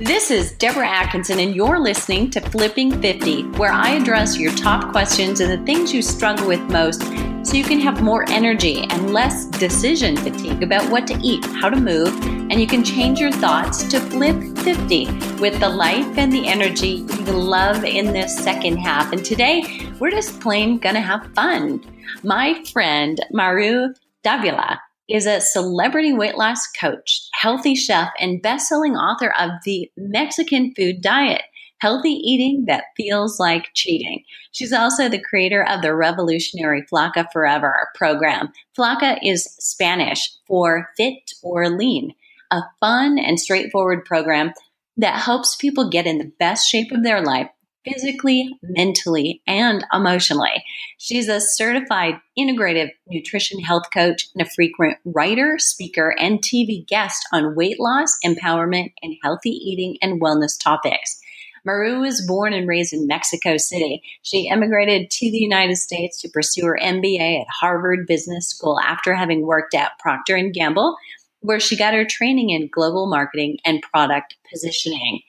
This is Deborah Atkinson, and you're listening to Flipping 50, where I address your top questions and the things you struggle with most so you can have more energy and less decision fatigue about what to eat, how to move, and you can change your thoughts to Flip 50 with the life and the energy you love in this second half. And today, we're just plain gonna have fun. My friend, Maru Dávila, is a celebrity weight loss coach, healthy chef, and best-selling author of The Mexican Food Diet, Healthy Eating That Feels Like Cheating. She's also the creator of the revolutionary Flaca Forever Program. Flaca is Spanish for fit or lean, a fun and straightforward program that helps people get in the best shape of their life, physically, mentally, and emotionally. She's a certified integrative nutrition health coach and a frequent writer, speaker, and TV guest on weight loss, empowerment, and healthy eating and wellness topics. Maru was born and raised in Mexico City. She immigrated to the United States to pursue her MBA at Harvard Business School after having worked at Procter & Gamble, where she got her training in global marketing and product positioning.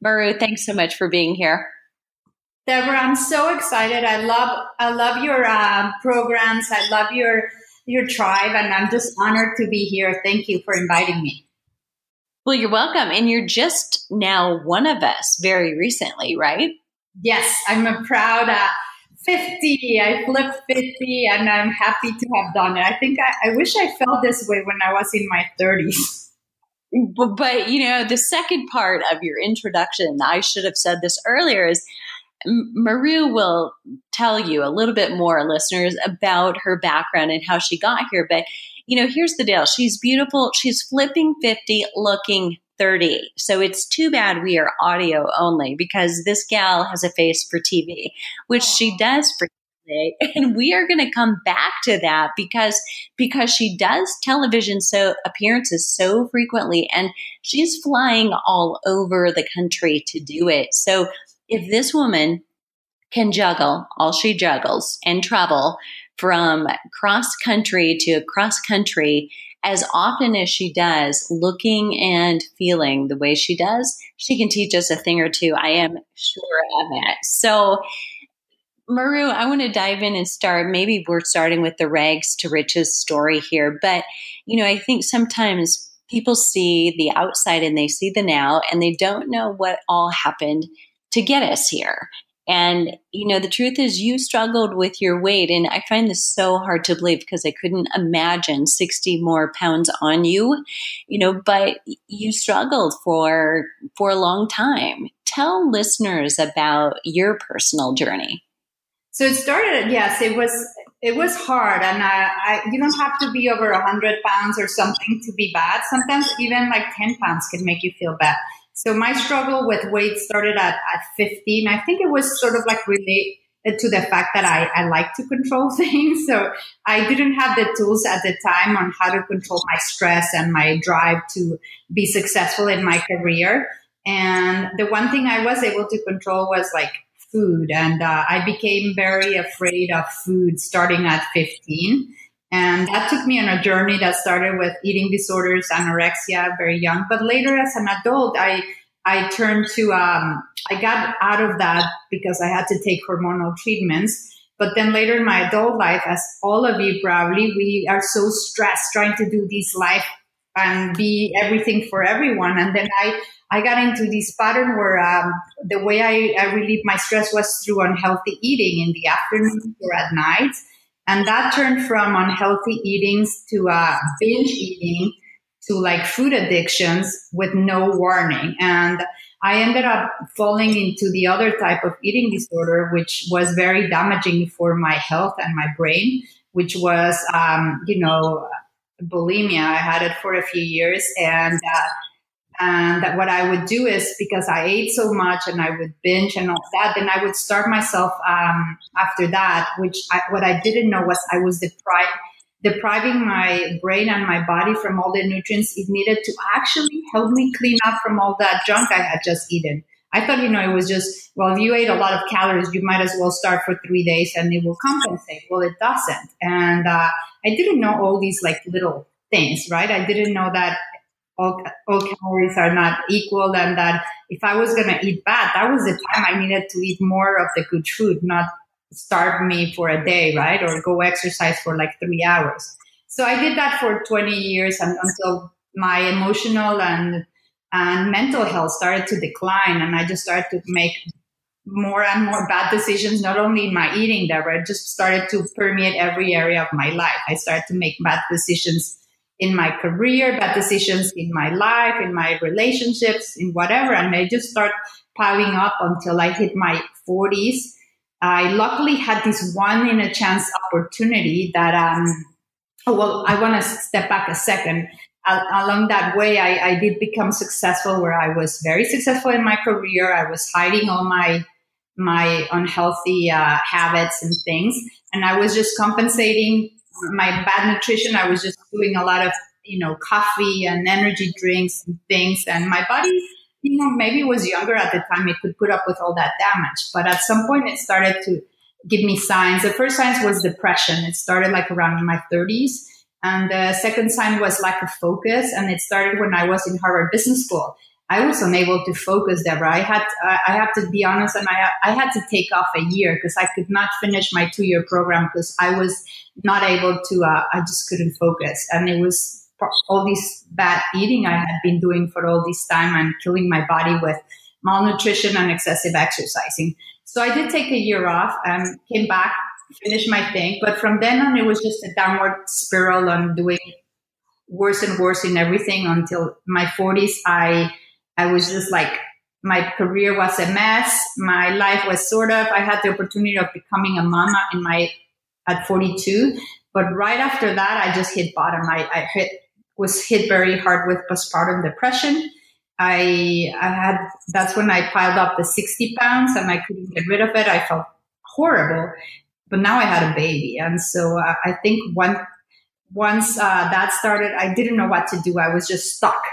Maru, thanks so much for being here. Deborah, I'm so excited. I love your programs. I love your tribe, and I'm just honored to be here. Thank you for inviting me. Well, you're welcome. And you're just now one of us very recently, right? Yes, I'm a proud 50. I flipped 50, and I'm happy to have done it. I think I wish I felt this way when I was in my 30s. But, you know, the second part of your introduction, I should have said this earlier, is Maru will tell you a little bit more, listeners, about her background and how she got here. But, you know, here's the deal. She's beautiful. She's flipping 50, looking 30. So it's too bad we are audio only, because this gal has a face for TV, which she does for today. And we are going to come back to that because she does television appearances so frequently, and she's flying all over the country to do it. So if this woman can juggle all she juggles and travel from cross country to cross country as often as she does, looking and feeling the way she does, she can teach us a thing or two. I am sure of it. So Maru, I want to dive in and start. Maybe we're starting with the rags to riches story here. But, you know, I think sometimes people see the outside and they see the now, and they don't know what all happened to get us here. And, you know, the truth is you struggled with your weight. And I find this so hard to believe because I couldn't imagine 60 more pounds on you, you know, but you struggled for a long time. Tell listeners about your personal journey. So it started, yes, it was hard. And you don't have to be over 100 pounds or something to be bad. Sometimes even like 10 pounds can make you feel bad. So my struggle with weight started at 15. I think it was sort of like related to the fact that I like to control things. So I didn't have the tools at the time on how to control my stress and my drive to be successful in my career. And the one thing I was able to control was like food. And I became very afraid of food starting at 15. And that took me on a journey that started with eating disorders, anorexia, very young. But later as an adult, I turned to, I got out of that because I had to take hormonal treatments. But then later in my adult life, as all of you probably, we are so stressed trying to do this life and be everything for everyone. And then I got into this pattern where the way I relieved my stress was through unhealthy eating in the afternoon or at night. And that turned from unhealthy eatings to binge eating to like food addictions with no warning. And I ended up falling into the other type of eating disorder, which was very damaging for my health and my brain, which was, bulimia. I had it for a few years. And what I would do is, because I ate so much and I would binge and all that, then I would starve myself after that, what I didn't know was I was depriving my brain and my body from all the nutrients it needed to actually help me clean up from all that junk I had just eaten. I thought, it was just, well, if you ate a lot of calories, you might as well starve for 3 days and it will compensate. Well, it doesn't. And I didn't know all these like little things, right? I didn't know that all calories are not equal, and that if I was going to eat bad, that was the time I needed to eat more of the good food, not starve me for a day, right? Or go exercise for like 3 hours. So I did that for 20 years until my emotional and mental health started to decline. And I just started to make more and more bad decisions, not only in my eating, Deborah, it just started to permeate every area of my life. I started to make bad decisions in my career, bad decisions in my life, in my relationships, in whatever. And they just start piling up until I hit my 40s. I luckily had this one in a chance opportunity that, I want to step back a second. Along that way, I did become successful, where I was very successful in my career. I was hiding all my unhealthy habits and things, and I was just compensating my bad nutrition. I was just doing a lot of coffee and energy drinks and things, and my body, maybe it was younger at the time, it could put up with all that damage. But at some point, it started to give me signs. The first signs was depression. It started like around my 30s. And the second sign was lack of focus. And it started when I was in Harvard Business School. I was unable to focus, Deborah. I have to be honest, and I had to take off a year because I could not finish my 2-year program because I was not able to, I just couldn't focus. And it was all this bad eating I had been doing for all this time and killing my body with malnutrition and excessive exercising. So I did take a year off and came back, finished my thing. But from then on, it was just a downward spiral and doing worse and worse in everything until my 40s. I was just like, my career was a mess. My life was I had the opportunity of becoming a mama at 42. But right after that, I just hit bottom. I was hit very hard with postpartum depression. That's when I piled up the 60 pounds and I couldn't get rid of it. I felt horrible, but now I had a baby. And so I think once that started, I didn't know what to do. I was just stuck.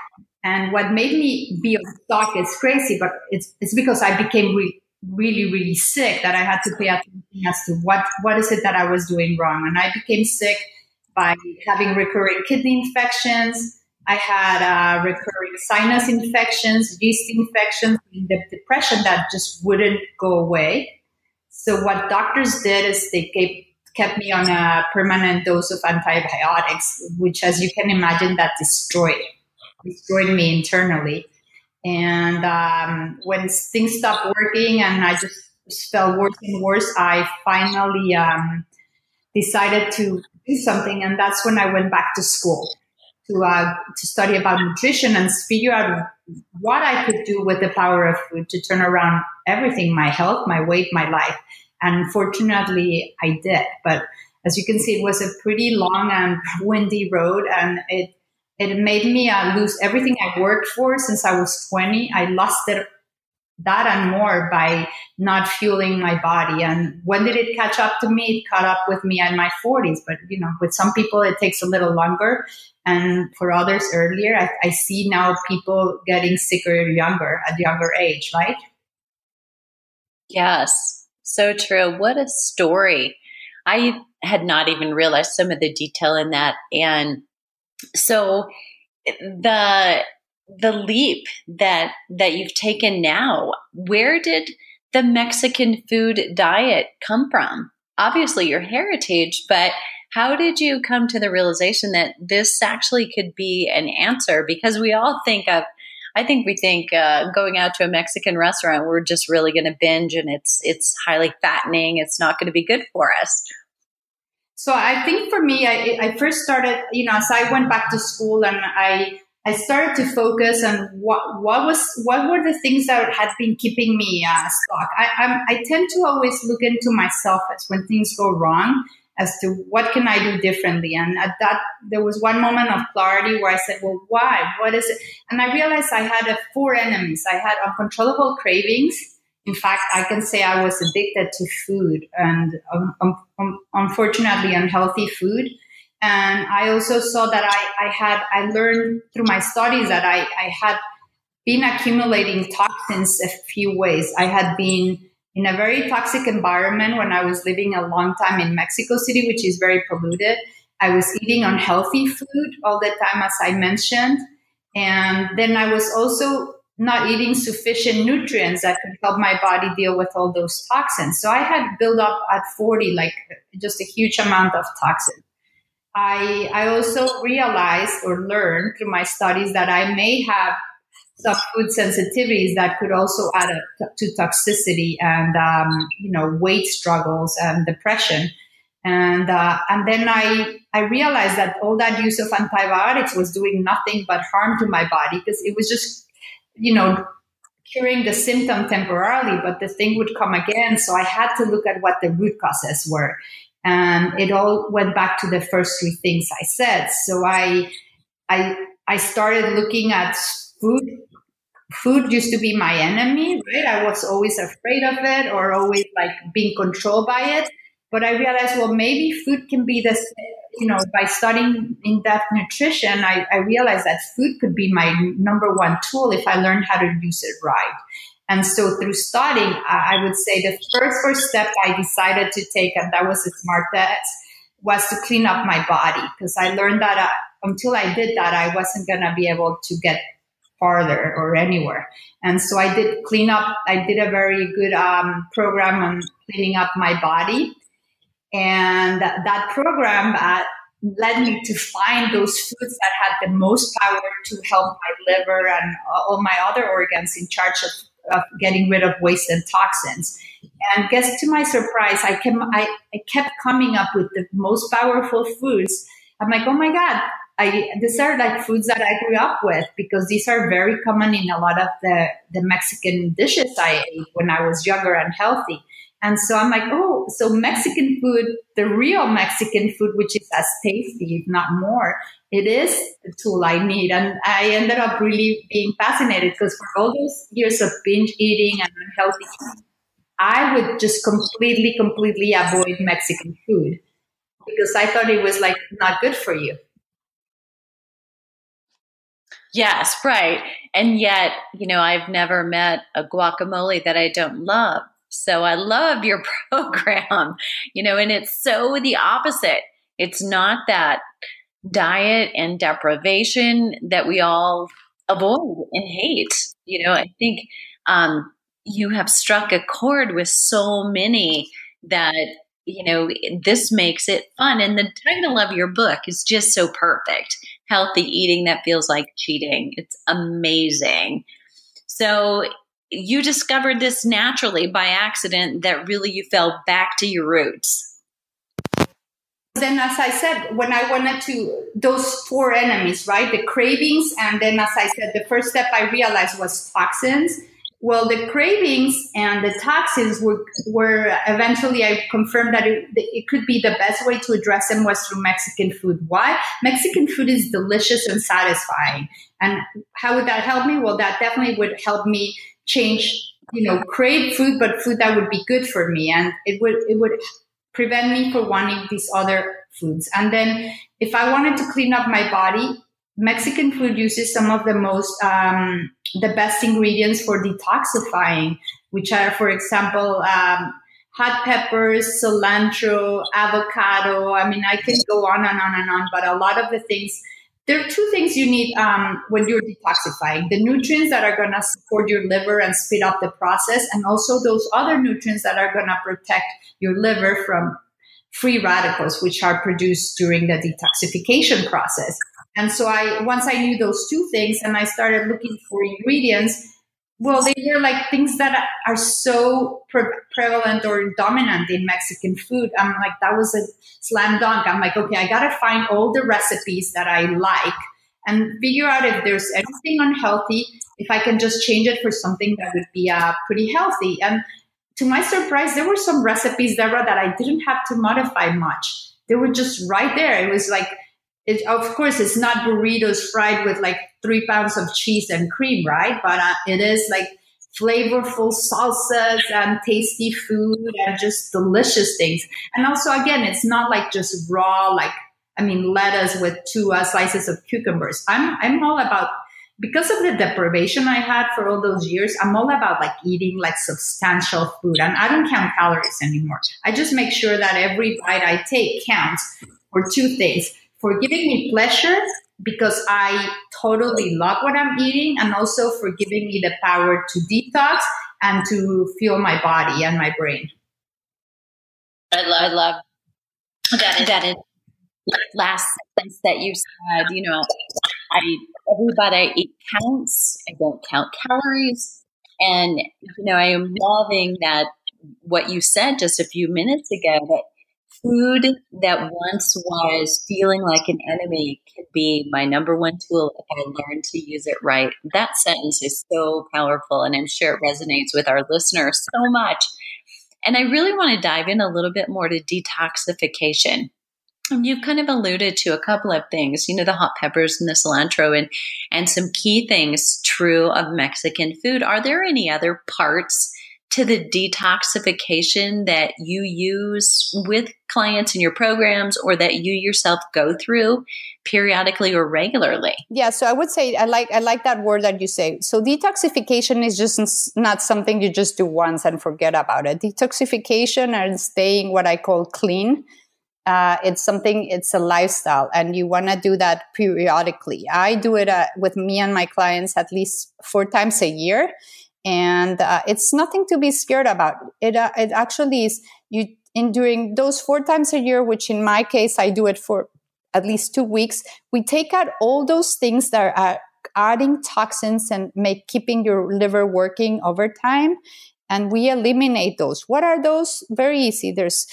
And what made me be stuck is crazy, but it's because I became really, really sick that I had to pay attention as to what is it that I was doing wrong. And I became sick by having recurring kidney infections. I had recurring sinus infections, yeast infections, the depression that just wouldn't go away. So what doctors did is they kept me on a permanent dose of antibiotics, which, as you can imagine, that destroyed me internally. And when things stopped working and I just felt worse and worse, I finally decided to do something. And that's when I went back to school to study about nutrition and figure out what I could do with the power of food to turn around everything, my health, my weight, my life. And fortunately, I did. But as you can see, it was a pretty long and windy road, and it made me lose everything I worked for since I was 20. I lost that and more by not fueling my body. And when did it catch up to me? It caught up with me in my 40s. But, with some people, it takes a little longer. And for others earlier, I see now people getting sicker at younger age, right? Yes, so true. What a story. I had not even realized some of the detail in that. And so the leap that you've taken now, where did the Mexican food diet come from? Obviously your heritage, but how did you come to the realization that this actually could be an answer? Because we all think going out to a Mexican restaurant, we're just really going to binge, and it's highly fattening. It's not going to be good for us. So I think for me, I first started, as I went back to school, and I started to focus on what were the things that had been keeping me stuck. I tend to always look into myself as when things go wrong, as to what can I do differently. And at that, there was one moment of clarity where I said, well, why? What is it? And I realized I had 4 enemies. I had uncontrollable cravings. In fact, I can say I was addicted to food, and unfortunately unhealthy food. And I also saw that I learned through my studies that I had been accumulating toxins a few ways. I had been in a very toxic environment when I was living a long time in Mexico City, which is very polluted. I was eating unhealthy food all the time, as I mentioned. And then I was also not eating sufficient nutrients that could help my body deal with all those toxins. So I had built up at 40, like just a huge amount of toxins. I also realized or learned through my studies that I may have some food sensitivities that could also add up to toxicity and, weight struggles and depression. And then I realized that all that use of antibiotics was doing nothing but harm to my body, because it was just, curing the symptom temporarily, but the thing would come again. So I had to look at what the root causes were. And it all went back to the first three things I said. So I started looking at food. Food used to be my enemy, right? I was always afraid of it or always like being controlled by it. But I realized, well, maybe food can be this, by studying in-depth nutrition, I realized that food could be my number one tool if I learned how to use it right. And so through studying, I would say the first step I decided to take, and that was a smart test, was to clean up my body. Because I learned that until I did that, I wasn't going to be able to get farther or anywhere. And so I did clean up. I did a very good program on cleaning up my body. And that program led me to find those foods that had the most power to help my liver and all my other organs in charge of getting rid of waste and toxins. And guess to my surprise, I kept coming up with the most powerful foods. I'm like, oh my God, these are like foods that I grew up with, because these are very common in a lot of the Mexican dishes I ate when I was younger and healthy. And so I'm like, oh, so Mexican food, the real Mexican food, which is as tasty, if not more, it is the tool I need. And I ended up really being fascinated, because for all those years of binge eating and unhealthy eating, I would just completely avoid Mexican food, because I thought it was like not good for you. Yes, right. And yet, I've never met a guacamole that I don't love. So I love your program, and it's so the opposite. It's not that diet and deprivation that we all avoid and hate. I think you have struck a chord with so many that, this makes it fun. And the title of your book is just so perfect. Healthy eating that feels like cheating. It's amazing. So you discovered this naturally by accident, that really you fell back to your roots. Then, as I said, when I wanted to, those four enemies, right? The cravings. And then, as I said, the first step I realized was toxins. Well, the cravings and the toxins were eventually, I confirmed that it could be the best way to address them was through Mexican food. Why? Mexican food is delicious and satisfying. And how would that help me? Well, that definitely would help me change, crave food, but food that would be good for me. And it would prevent me from wanting these other foods. And then if I wanted to clean up my body, Mexican food uses some of the most, the best ingredients for detoxifying, which are, for example, hot peppers, cilantro, avocado. I mean, I can go on and on and on, but a lot of the things, there are two things you need when you're detoxifying: the nutrients that are going to support your liver and speed up the process, and also those other nutrients that are going to protect your liver from free radicals, which are produced during the detoxification process. And so once I knew those two things and I started looking for ingredients, well, they were like things that are so prevalent or dominant in Mexican food. I'm like, that was a slam dunk. I'm like, okay, I got to find all the recipes that I like and figure out if there's anything unhealthy, if I can just change it for something that would be pretty healthy. And to my surprise, there were some recipes, Deborah, that I didn't have to modify much. They were just right there. It was like, of course, it's not burritos fried with like 3 pounds of cheese and cream, right? But it is like flavorful salsas and tasty food and just delicious things. And also, again, it's not like just raw, lettuce with 2 slices of cucumbers. I'm all about, because of the deprivation I had for all those years, I'm all about like eating like substantial food. And I don't count calories anymore. I just make sure that every bite I take counts for 2 things: for giving me pleasure, because I totally love what I'm eating, and also for giving me the power to detox and to fuel my body and my brain. I love that last sentence that you said. Everybody I eat counts. I don't count calories. And, I am loving that what you said just a few minutes ago, that food that once was feeling like an enemy could be my number one tool if I learn to use it right. That sentence is so powerful, and I'm sure it resonates with our listeners so much. And I really want to dive in a little bit more to detoxification. You've kind of alluded to a couple of things, the hot peppers and the cilantro and some key things true of Mexican food. Are there any other parts to the detoxification that you use with clients in your programs, or that you yourself go through periodically or regularly? Yeah, so I would say I like that word that you say. So detoxification is just not something you just do once and forget about it. Detoxification and staying what I call clean. It's a lifestyle, and you want to do that periodically. I do it with me and my clients at least 4 times a year. And it's nothing to be scared about. It actually is. During those 4 times a year, which in my case I do it for at least 2 weeks, we take out all those things that are adding toxins and keeping your liver working over time, and we eliminate those. What are those? Very easy. There's,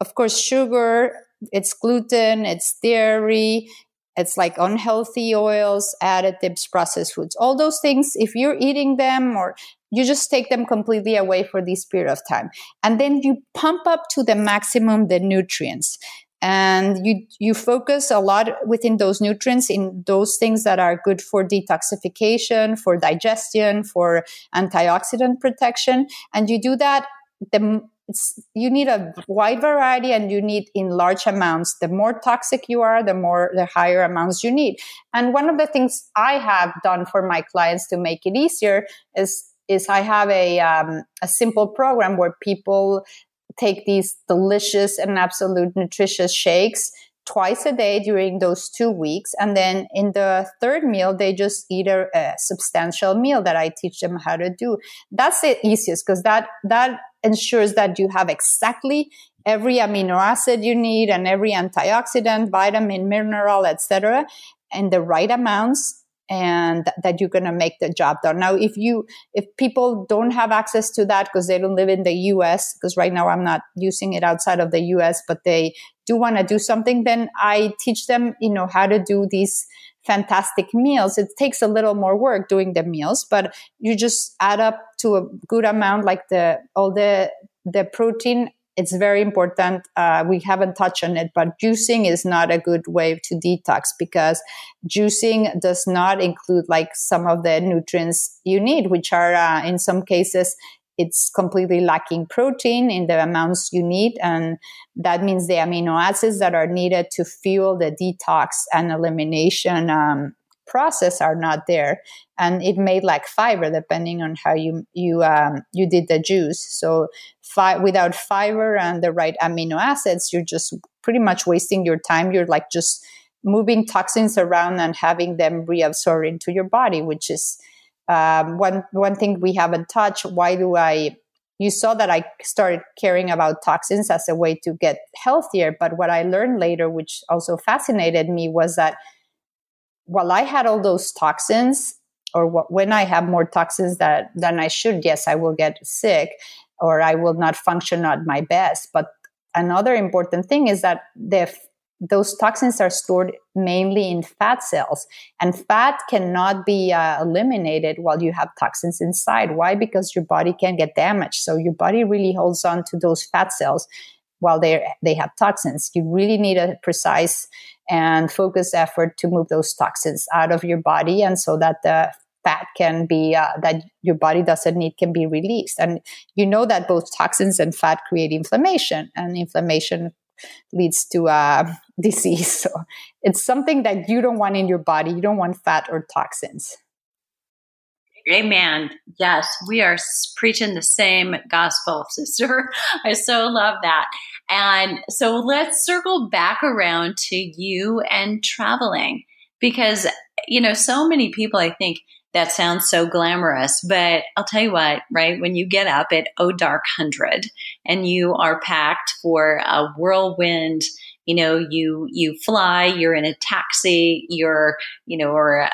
of course, sugar. It's gluten. It's dairy. It's like unhealthy oils, additives, processed foods, all those things. If you're eating them, or you just take them completely away for this period of time. And then you pump up to the maximum the nutrients. And you focus a lot within those nutrients in those things that are good for detoxification, for digestion, for antioxidant protection. And you do that you need a wide variety, and you need in large amounts. The more toxic you are, the higher amounts you need. And one of the things I have done for my clients to make it easier is I have a simple program where people take these delicious and absolute nutritious shakes twice a day during those 2 weeks. And then in the third meal, they just eat a substantial meal that I teach them how to do. That's the easiest, because that ensures that you have exactly every amino acid you need and every antioxidant, vitamin, mineral, etc., in the right amounts, and that you're going to make the job done. Now, if people don't have access to that because they don't live in the US, because right now I'm not using it outside of the US, but they do want to do something, then I teach them, how to do these fantastic meals. It takes a little more work doing the meals, but you just add up to a good amount, like all the protein. It's very important. We haven't touched on it, but juicing is not a good way to detox, because juicing does not include like some of the nutrients you need, which are in some cases, it's completely lacking protein in the amounts you need. And that means the amino acids that are needed to fuel the detox and elimination process are not there. And it may lack fiber depending on how you did the juice. So without fiber and the right amino acids, you're just pretty much wasting your time. You're like just moving toxins around and having them reabsorb into your body, which is one thing we haven't touched. You saw that I started caring about toxins as a way to get healthier. But what I learned later, which also fascinated me, was that while I had all those toxins, or when I have more toxins than I should, yes, I will get sick, or I will not function at my best. But another important thing is that those toxins are stored mainly in fat cells, and fat cannot be eliminated while you have toxins inside. Why? Because your body can get damaged. So your body really holds on to those fat cells while they have toxins. You really need a precise and focused effort to move those toxins out of your body, and so that the fat can be that your body doesn't need can be released. And you know that both toxins and fat create inflammation, and inflammation leads to disease. So it's something that you don't want in your body. You don't want fat or toxins. Amen. Yes, we are preaching the same gospel, sister. I so love that. And so let's circle back around to you and traveling, because, so many people, I think that sounds so glamorous, but I'll tell you what, right? When you get up at dark 100 and you are packed for a whirlwind, you fly, you're in a taxi, you're, or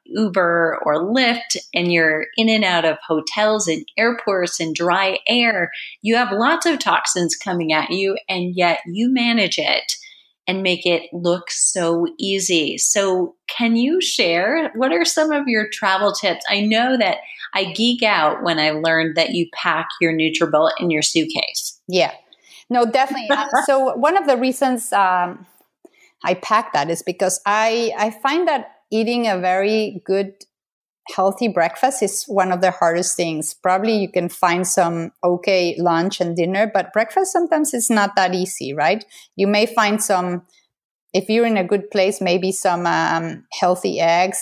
Uber or Lyft, and you're in and out of hotels and airports and dry air. You have lots of toxins coming at you, and yet you manage it and make it look so easy. So can you share, what are some of your travel tips? I know that I geek out when I learned that you pack your NutriBullet in your suitcase. Yeah. No, definitely. So one of the reasons I pack that is because I find that eating a very good, healthy breakfast is one of the hardest things. Probably you can find some okay lunch and dinner, but breakfast sometimes is not that easy, right? You may find some, if you're in a good place, maybe some healthy eggs,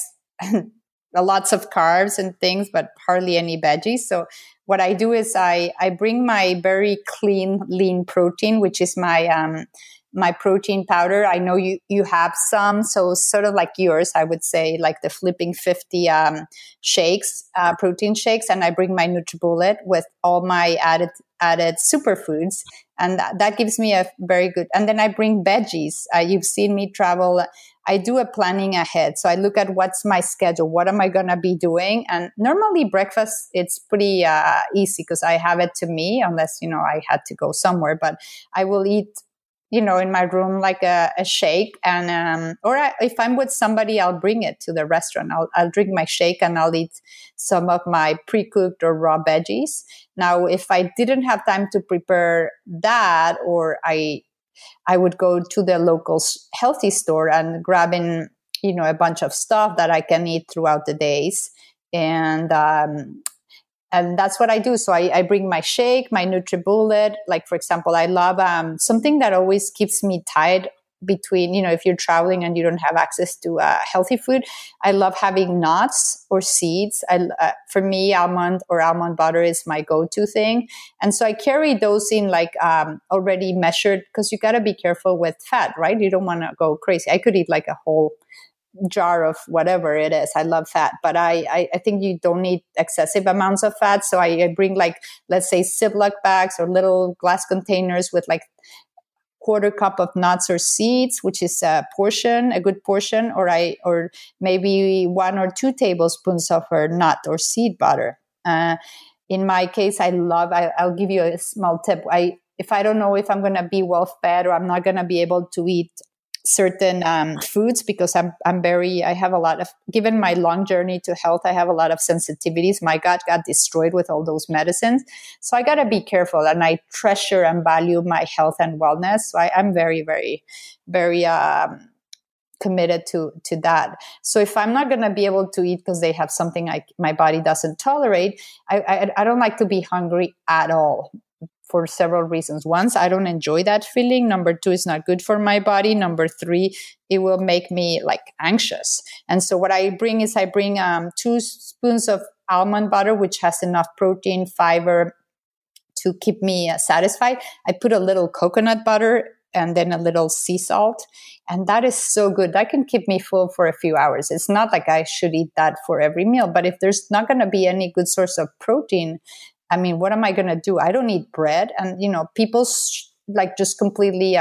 lots of carbs and things, but hardly any veggies. So what I do is I bring my very clean, lean protein, which is my my protein powder. I know you have some, so sort of like yours, I would say, like the Flipping 50 shakes, protein shakes, and I bring my NutriBullet with all my added superfoods, and that gives me a very good. And then I bring veggies. You've seen me travel. I do a planning ahead. So I look at what's my schedule. What am I going to be doing? And normally breakfast, it's pretty easy because I have it to me, unless, I had to go somewhere. But I will eat, in my room, like a shake. And if I'm with somebody, I'll bring it to the restaurant. I'll drink my shake and I'll eat some of my pre-cooked or raw veggies. Now, if I didn't have time to prepare that, or I would go to the local healthy store and grab in, a bunch of stuff that I can eat throughout the days. And that's what I do. So I bring my shake, my NutriBullet. Like, for example, I love something that always keeps me tied between, if you're traveling and you don't have access to healthy food. I love having nuts or seeds. For me, almond butter is my go-to thing. And so I carry those in already measured, because you got to be careful with fat, right? You don't want to go crazy. I could eat like a whole jar of whatever it is. I love fat, but I think you don't need excessive amounts of fat. So I bring let's say Ziploc bags or little glass containers with quarter cup of nuts or seeds, which is a good portion, or maybe 1 or 2 tablespoons of her nut or seed butter. In my case, I'll give you a small tip. If I don't know if I'm going to be well fed or I'm not going to be able to eat certain foods, because I have a lot of, given my long journey to health, I have a lot of sensitivities. My gut got destroyed with all those medicines. So I got to be careful, and I treasure and value my health and wellness. So I'm very, very, very committed to that. So if I'm not going to be able to eat because they have something my body doesn't tolerate, I don't like to be hungry at all. For several reasons. One, I don't enjoy that feeling. Number 2, it's not good for my body. Number 3, it will make me anxious. And so what I bring is 2 spoons of almond butter, which has enough protein, fiber to keep me satisfied. I put a little coconut butter and then a little sea salt. And that is so good. That can keep me full for a few hours. It's not like I should eat that for every meal, but if there's not going to be any good source of protein, I mean, what am I going to do? I don't eat bread. And, people just completely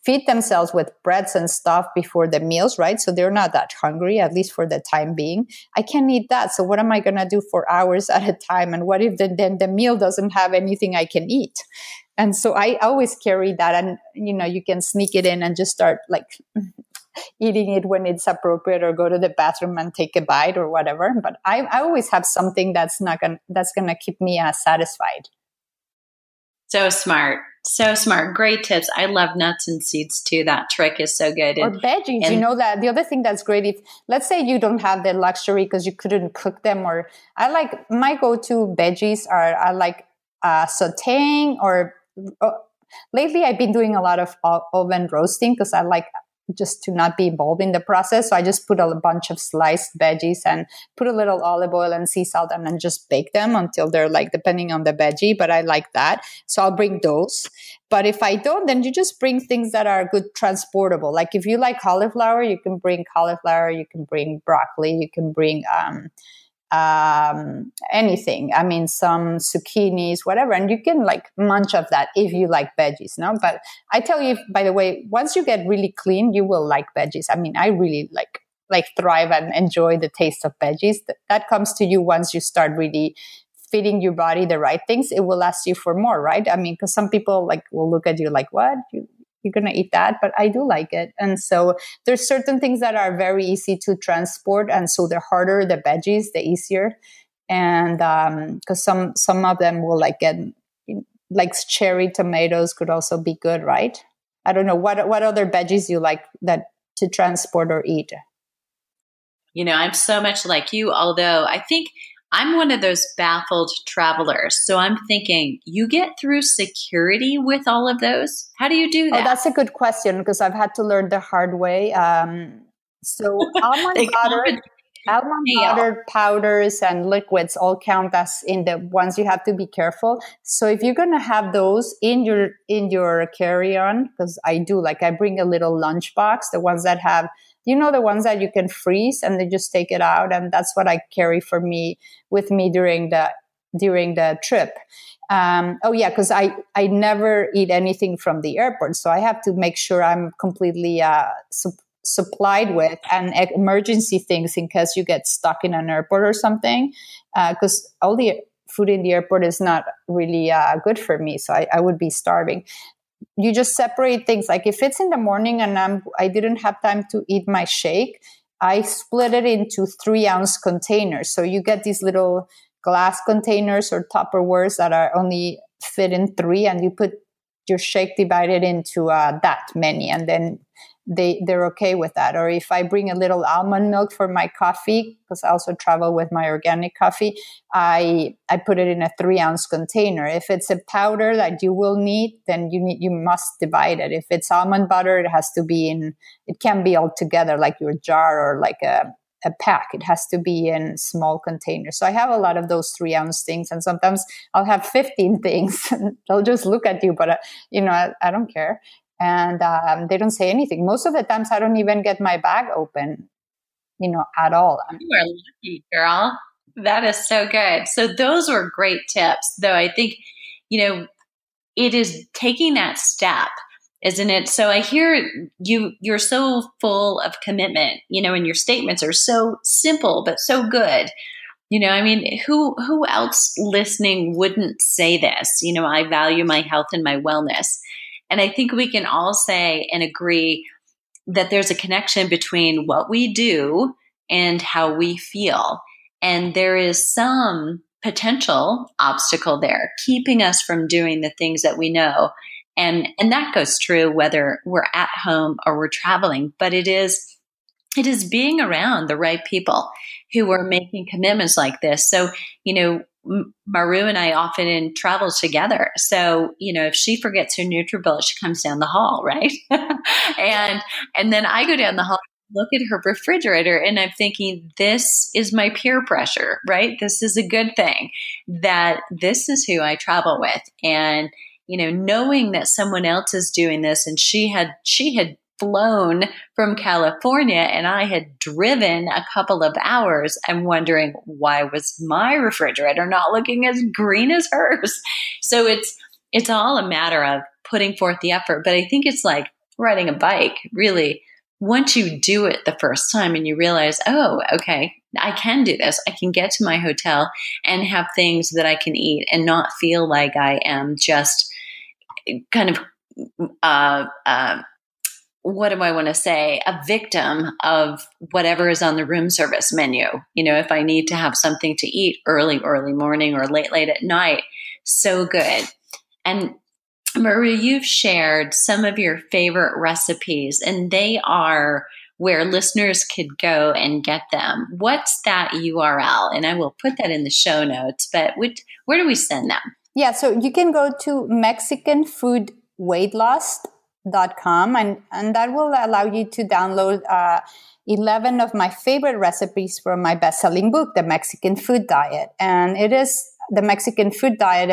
feed themselves with breads and stuff before the meals, right? So they're not that hungry, at least for the time being. I can't eat that. So what am I going to do for hours at a time? And what if then the meal doesn't have anything I can eat? And so I always carry that. And, you can sneak it in and just start eating it when it's appropriate, or go to the bathroom and take a bite or whatever. But I always have something that's going to keep me satisfied. So smart. Great tips. I love nuts and seeds too. That trick is so good. Or veggies. That the other thing that's great, if let's say you don't have the luxury because you couldn't cook them, or my go-to veggies are sauteing, or lately I've been doing a lot of oven roasting because I like just to not be involved in the process. So I just put a bunch of sliced veggies and put a little olive oil and sea salt and then just bake them until they're like, depending on the veggie, but I like that. So I'll bring those. But if I don't, then you just bring things that are good transportable. Like if you like cauliflower, you can bring cauliflower, you can bring broccoli, you can bring anything. I mean, some zucchinis, whatever, and you can like munch of that if you like veggies. No, but I tell you, by the way, once you get really clean, you will like veggies. I mean, I really like thrive and enjoy the taste of veggies. That comes to you once you start really feeding your body the right things. It will last you for more, right? I mean, because some people like will look at you like, what? You're going to eat that, but I do like it. And so there's certain things that are very easy to transport. And so the harder the veggies, the easier. And because some of them will like get, like cherry tomatoes could also be good, right? I don't know. What other veggies you like that to transport or eat? I'm so much like you, although I think I'm one of those baffled travelers. So I'm thinking, you get through security with all of those? How do you do that? Oh, that's a good question because I've had to learn the hard way. So almond butter powders and liquids all count as in the ones you have to be careful. So if you're going to have those in your carry-on, because I bring a little lunchbox, the ones that have, the ones that you can freeze and they just take it out. And that's what I carry with me during the trip. Because I never eat anything from the airport. So I have to make sure I'm completely supplied with and emergency things in case you get stuck in an airport or something. Because all the food in the airport is not really good for me. So I would be starving. You just separate things. Like if it's in the morning and I didn't have time to eat my shake, I split it into 3-ounce containers. So you get these little glass containers or Tupperwares that are only fit in 3, and you put your shake divided into that many, and then they're okay with that. Or if I bring a little almond milk for my coffee, because I also travel with my organic coffee, I put it in a 3-ounce container. If it's a powder that you will need, then you must divide it. If it's almond butter, it can be all together like your jar or like a pack. It has to be in small containers. So I have a lot of those 3-ounce things, and sometimes I'll have 15 things. And they'll just look at you, but I don't care. And they don't say anything. Most of the times I don't even get my bag open, at all. You are lucky, girl. That is so good. So those were great tips, though. I think, it is taking that step, isn't it? So I hear you're so full of commitment, and your statements are so simple, but so good. Who else listening wouldn't say this? I value my health and my wellness. And I think we can all say and agree that there's a connection between what we do and how we feel. And there is some potential obstacle there keeping us from doing the things that we know. And that goes true whether we're at home or we're traveling. But it is being around the right people who are making commitments like this. So, Maru and I often travel together. So, if she forgets her NutriBullet, she comes down the hall, right? and then I go down the hall, look at her refrigerator, and I'm thinking, this is my peer pressure, right? This is a good thing that this is who I travel with. And, knowing that someone else is doing this, and she had flown from California and I had driven a couple of hours, I'm wondering, why was my refrigerator not looking as green as hers? So it's all a matter of putting forth the effort. But I think it's like riding a bike, really. Once you do it the first time and you realize, oh, okay, I can do this. I can get to my hotel and have things that I can eat and not feel like I am just kind of what do I want to say? A victim of whatever is on the room service menu. If I need to have something to eat early morning or late at night, so good. And Maru, you've shared some of your favorite recipes, and they are where listeners could go and get them. What's that URL? And I will put that in the show notes, but where do we send them? Yeah, so you can go to Mexican Food Weight Loss and that will allow you to download 11 of my favorite recipes from my best-selling book, The Mexican Food Diet. And the Mexican food diet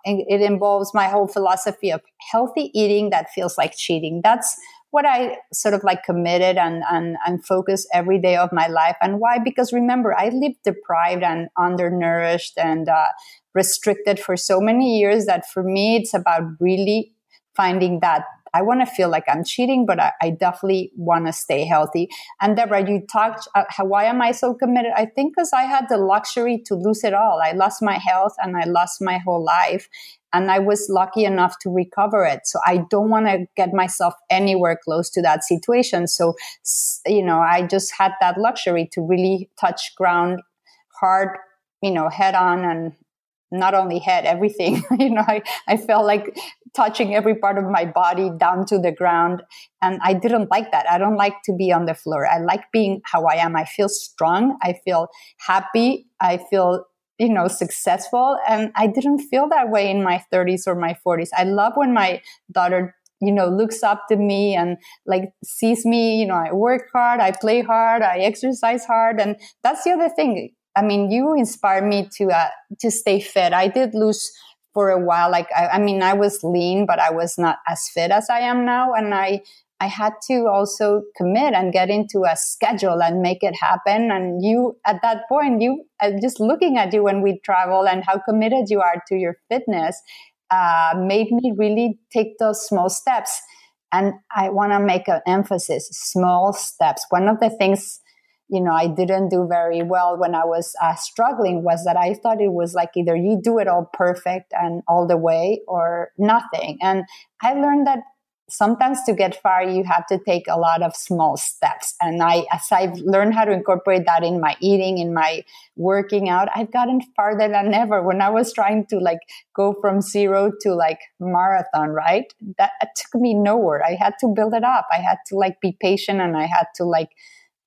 it involves my whole philosophy of healthy eating that feels like cheating. That's what I sort of like committed and focus every day of my life. And why? Because remember, I lived deprived and undernourished and restricted for so many years that for me, it's about really finding that I want to feel like I'm cheating, but I definitely want to stay healthy. And Deborah, you talked, why am I so committed? I think because I had the luxury to lose it all. I lost my health and I lost my whole life. And I was lucky enough to recover it. So I don't want to get myself anywhere close to that situation. So, I just had that luxury to really touch ground hard, head on, and not only head, everything. I felt like touching every part of my body down to the ground. And I didn't like that. I don't like to be on the floor. I like being how I am. I feel strong. I feel happy. I feel, successful. And I didn't feel that way in my 30s or my 40s. I love when my daughter, looks up to me and like sees me, I work hard, I play hard, I exercise hard. And that's the other thing. I mean, you inspired me to stay fit. I did lose for a while. Like, I was lean, but I was not as fit as I am now. And I had to also commit and get into a schedule and make it happen. And you, at that point, just looking at you when we travel and how committed you are to your fitness, made me really take those small steps. And I want to make an emphasis, small steps. One of the things I didn't do very well when I was struggling was that I thought it was like either you do it all perfect and all the way or nothing. And I learned that sometimes to get far, you have to take a lot of small steps. And as I've learned how to incorporate that in my eating, in my working out, I've gotten farther than ever. When I was trying to like go from 0 to like marathon, right? That took me nowhere. I had to build it up. I had to like be patient, and I had to like,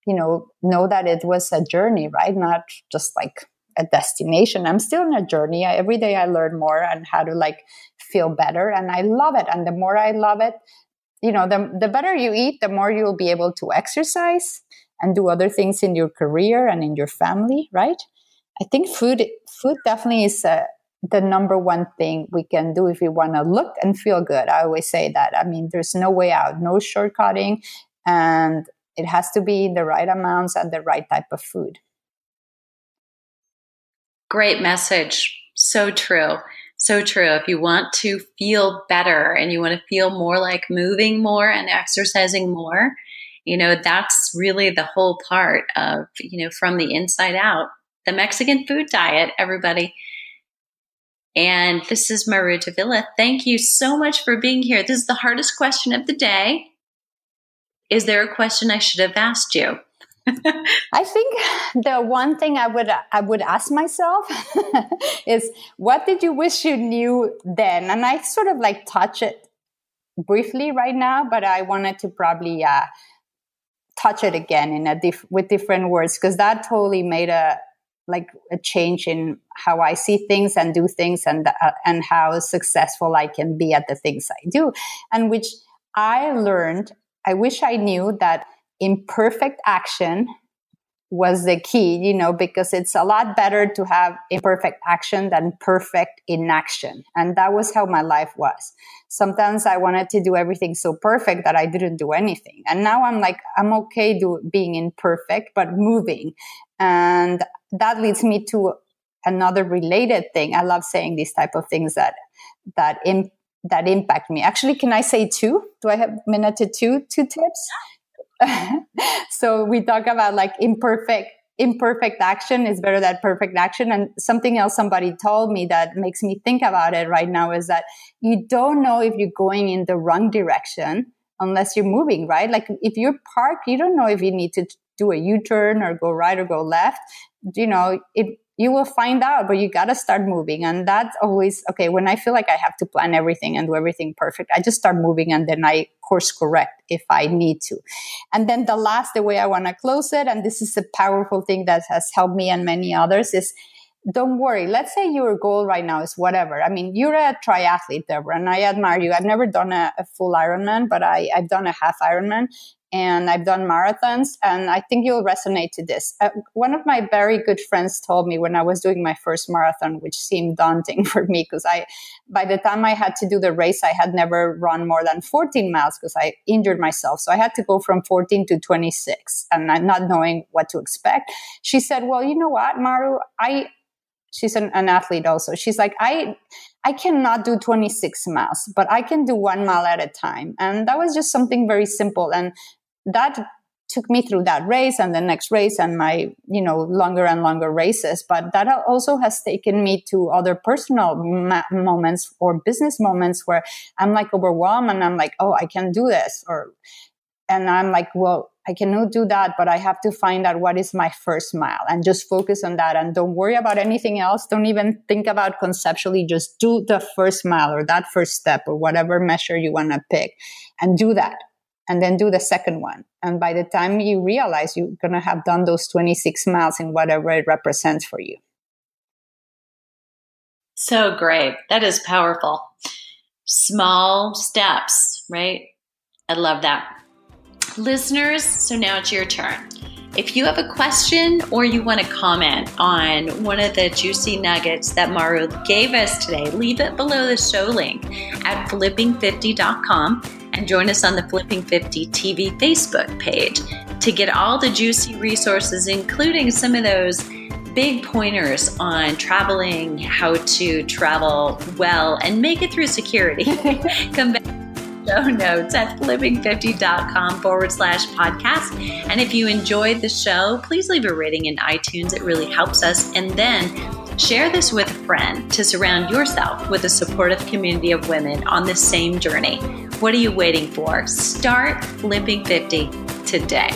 know that it was a journey, right? Not just like a destination. I'm still in a journey. Every day I learn more and how to like feel better. And I love it. And the more I love it, the better you eat, the more you'll be able to exercise and do other things in your career and in your family, right? I think food definitely is the number one thing we can do if we want to look and feel good. I always say that. I mean, there's no way out, no shortcutting. And it has to be the right amounts and the right type of food. Great message. So true. So true. If you want to feel better and you want to feel more like moving more and exercising more, that's really the whole part of, from the inside out. The Mexican food diet, everybody. And this is Maru Dávila. Thank you so much for being here. This is the hardest question of the day. Is there a question I should have asked you? I think the one thing I would ask myself is, what did you wish you knew then? And I sort of like touch it briefly right now, but I wanted to probably touch it again with different words, because that totally made a change in how I see things and do things, and how successful I can be at the things I do. And which I learned, I wish I knew that imperfect action was the key, because it's a lot better to have imperfect action than perfect inaction. And that was how my life was. Sometimes I wanted to do everything so perfect that I didn't do anything. And now I'm okay being imperfect, but moving. And that leads me to another related thing. I love saying these type of things that impact me. Actually, can I say 2? Do I have a minute to 2 tips? So we talk about like imperfect action is better than perfect action. And something else somebody told me that makes me think about it right now is that you don't know if you're going in the wrong direction unless you're moving, right? Like if you're parked, you don't know if you need to do a U-turn or go right or go left. You will find out, but you got to start moving. And that's always, okay, when I feel like I have to plan everything and do everything perfect, I just start moving, and then I course correct if I need to. And then the way I want to close it, and this is a powerful thing that has helped me and many others, is don't worry. Let's say your goal right now is whatever. I mean, you're a triathlete, Deborah, and I admire you. I've never done a full Ironman, but I've done a half Ironman. And I've done marathons, and I think you'll resonate to this. One of my very good friends told me when I was doing my first marathon, which seemed daunting for me because by the time I had to do the race, I had never run more than 14 miles because I injured myself. So I had to go from 14 to 26 and I'm not knowing what to expect. She said, well, you know what, Maru, she's an athlete also. She's like, I cannot do 26 miles, but I can do 1 mile at a time. And that was just something very simple. And that took me through that race and the next race and my, longer and longer races. But that also has taken me to other personal moments or business moments where I'm like overwhelmed and I'm like, oh, I can do this. And I'm like, well, I cannot do that, but I have to find out what is my first mile and just focus on that. And don't worry about anything else. Don't even think about conceptually, just do the first mile or that first step or whatever measure you want to pick and do that. And then do the second one. And by the time you realize you're going to have done those 26 miles in whatever it represents for you. So great. That is powerful. Small steps, right? I love that. Listeners, so now it's your turn. If you have a question or you want to comment on one of the juicy nuggets that Maru gave us today, leave it below the show link at flipping50.com and join us on the Flipping 50 TV Facebook page to get all the juicy resources, including some of those big pointers on traveling, how to travel well and make it through security. Come back. Show notes at flipping50.com/podcast. And if you enjoyed the show, please leave a rating in iTunes. It really helps us. And then share this with a friend to surround yourself with a supportive community of women on the same journey. What are you waiting for? Start Flipping 50 today.